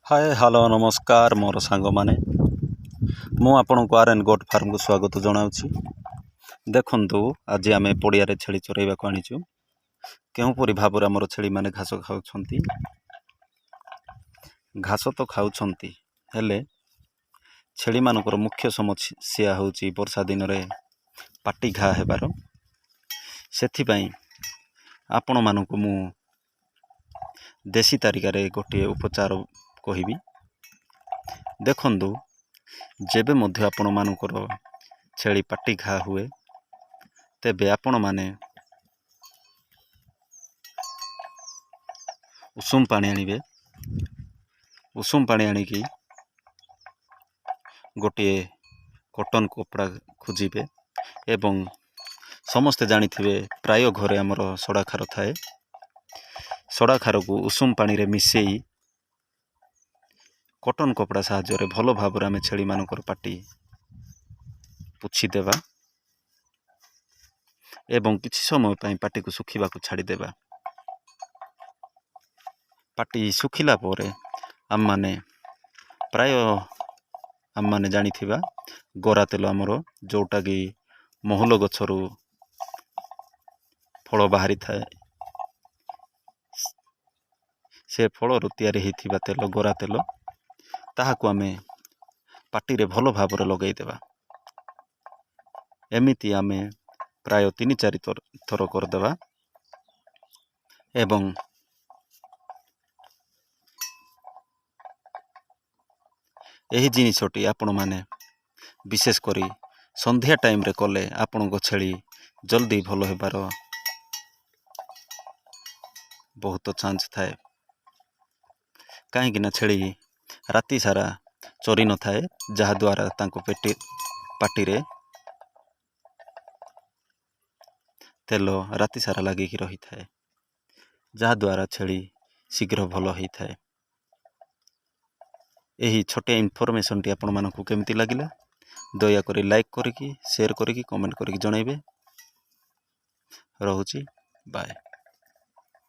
Hi hello नमस्कार मोर सांग माने मु आपनको आर एन गोट फार्म को स्वागत जनाऊँगी। देखंतु आज आम पड़िया छेली चरैबा को आनीचु। केउपरि भाव आमर छेली माने घास खाउछंती। घास तो खाउछंती हेले छेली मानकर मुख्य समस्या होची वर्षा दिन रे पाटी घा हेबार। सेथिपाई आपण मानकु मु देसी तरीका रे गोटे उपचार कहिबी। देखंतु जेबे मध्य आपण मानकर छेली पाटी घा हुए तेबे आपण माने उषुम पानी आनिबे। उषुम पानी आनिकी गोटे कॉटन कपड़ा खोजिबे एवं समस्ते जानिथिबे प्राय घरे आमर सड़ा खार थाए। सड़ा खार को उषुम पानी रे मिसेई कॉटन कपड़ा साहाय्य भल भाव आम छेली मानकर पाटी पुछि देबा एवं किछि समय पई पाटी को सुखिबा को छाड़ी देबा। पाटी सुखिला परे आम माने प्राय आम माने जानिथिबा गरा तेल आमर जोटा कि महुल गछरू फल बाहरी थाए से फल तैयारी होइथिबा तेल गरा तेल ताहाकू आमे पाटी रे भल भाव लगई देबा। एमिति आमे प्राय 3-4 थर कर देबा एवं एही जिनिसटी आपण माने विशेष करी संध्या टाइम रे कले आपण को छेली जल्दी भल हेबार बहुत चांस थाए। कहीं छेली राति सारा चरी न थाए जहा द्वारा तांको पाटी रे तेल राति सारा लगिकी रही थाए जहा द्वारा छेली शीघ्र भल होई थाए। एही छोटे इनफॉरमेशन टी आपण मानकु केमिति लागिला दया करी लाइक करिकी शेयर करिकी कमेंट करिकी जणाइबे। रहुची बाय।